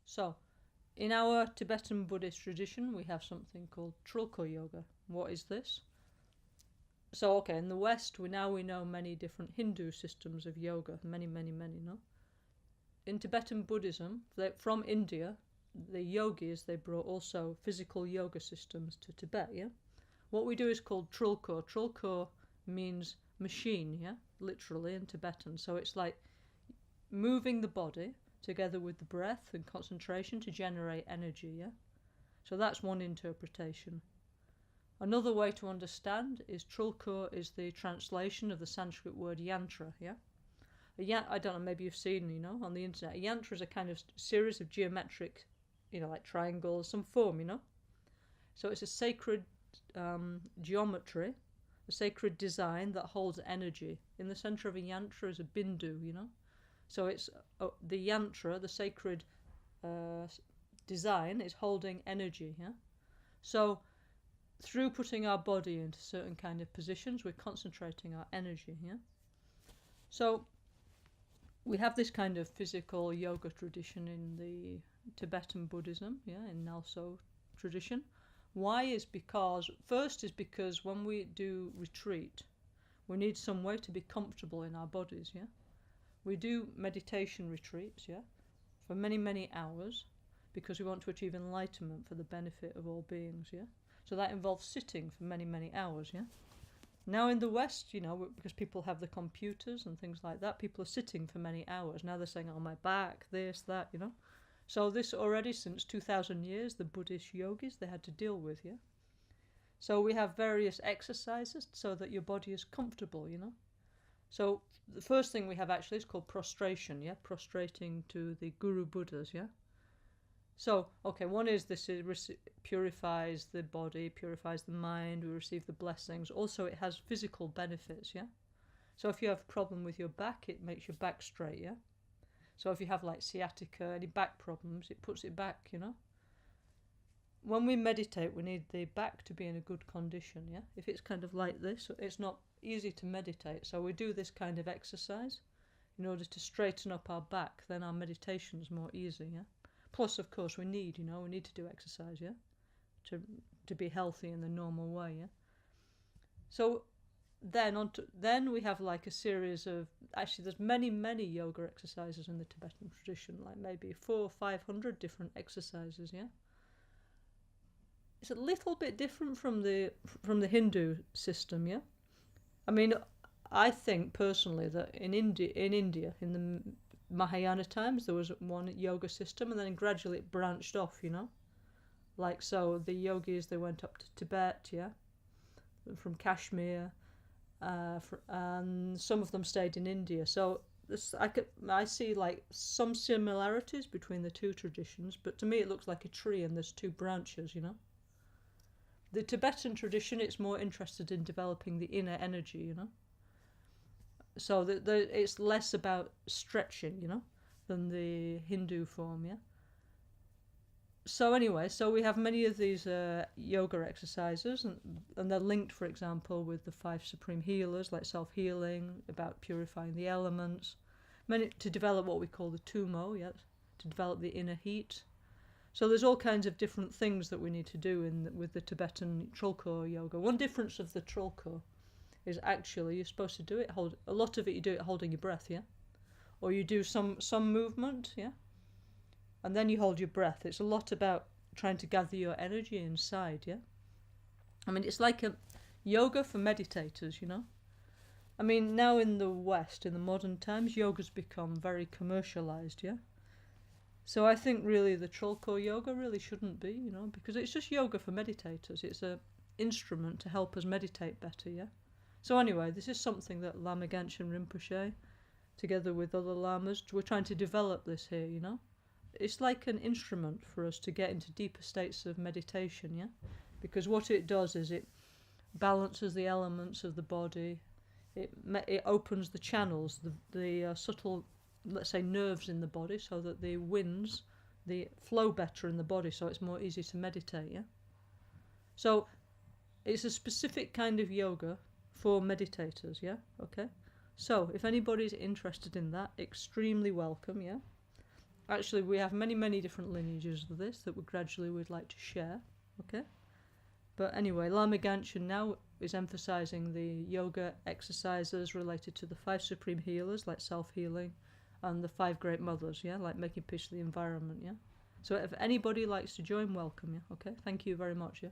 So, in our Tibetan Buddhist tradition, we have something called Trulkor yoga. What is this? So, okay, in the West, we know many different Hindu systems of yoga, many, no? In Tibetan Buddhism, from India, the yogis, they brought also physical yoga systems to Tibet, yeah? What we do is called Trulkor. Trulkor means machine, yeah? Literally in Tibetan. So it's like moving the body together with the breath and concentration to generate energy, yeah? So that's one interpretation. Another way to understand is Trulkor is the translation of the Sanskrit word yantra, yeah? I don't know, maybe you've seen, on the internet. A yantra is a kind of series of geometric, like triangles, some form, So it's a sacred geometry, a sacred design that holds energy. In the center of a yantra is a bindu, So it's the yantra, the sacred design, is holding energy, yeah? So through putting our body into certain kind of positions, we're concentrating our energy, yeah? So we have this kind of physical yoga tradition in the Tibetan Buddhism, yeah, in Nalso tradition. Why is because when we do retreat, we need some way to be comfortable in our bodies, yeah? We do meditation retreats, yeah, for many hours because we want to achieve enlightenment for the benefit of all beings, yeah? So that involves sitting for many hours, yeah? Now in the West, because people have the computers and things like that, people are sitting for many hours. Now they're saying, oh, my back, this, that, So this already, since 2,000 years, the Buddhist yogis, they had to deal with, yeah? So we have various exercises so that your body is comfortable, So the first thing we have actually is called prostration, yeah? Prostrating to the Guru Buddhas, yeah? So, okay, one is this purifies the body, purifies the mind, we receive the blessings. Also, it has physical benefits, yeah? So if you have a problem with your back, it makes your back straight, yeah? So if you have like sciatica, any back problems, it puts it back, When we meditate, we need the back to be in a good condition, yeah? If it's kind of like this, it's not easy to meditate. So we do this kind of exercise in order to straighten up our back, then our meditation's more easy, yeah? Plus, of course, we need to do exercise, yeah? To be healthy in the normal way, yeah? So then we have like a series of, actually there's many yoga exercises in the Tibetan tradition, like maybe 400 or 500 different exercises, yeah? It's a little bit different from the Hindu system, yeah? I mean, I think personally that in India, in the Mahayana times, there was one yoga system, and then gradually it branched off, Like, so the yogis, they went up to Tibet, yeah, from Kashmir, and some of them stayed in India. So I see like some similarities between the two traditions, but to me it looks like a tree and there's two branches, The Tibetan tradition, it's more interested in developing the inner energy, So it's less about stretching, than the Hindu form, yeah? So anyway, so we have many of these yoga exercises, and they're linked, for example, with the 5 supreme healers, like self-healing, about purifying the elements, to develop what we call the tumo, yeah? To develop the inner heat. So there's all kinds of different things that we need to do with the Tibetan Trulkor yoga. One difference of the Trulkor is actually you're supposed to do it, a lot of it you do it holding your breath, yeah? Or you do some movement, yeah? And then you hold your breath. It's a lot about trying to gather your energy inside, yeah? I mean, it's like a yoga for meditators, I mean, now in the West, in the modern times, yoga's become very commercialized, yeah? So I think really the Trulkor yoga really shouldn't be, because it's just yoga for meditators. It's an instrument to help us meditate better, yeah? So anyway, this is something that Lama Rinpoche, together with other lamas, we're trying to develop this here, It's like an instrument for us to get into deeper states of meditation, yeah? Because what it does is it balances the elements of the body, it opens the channels, the subtle, let's say, nerves in the body, so that the winds, they flow better in the body, so it's more easy to meditate, yeah? So it's a specific kind of yoga for meditators, yeah? Okay? So if anybody's interested in that, extremely welcome, yeah? actually we have many different lineages of this that we'd like to share, okay? But anyway, Lama Gangchen now is emphasizing the yoga exercises related to the 5 supreme healers, like self-healing, and the 5 great mothers, yeah, like making peace with the environment, yeah? So if anybody likes to join, welcome, yeah, okay? Thank you very much, yeah?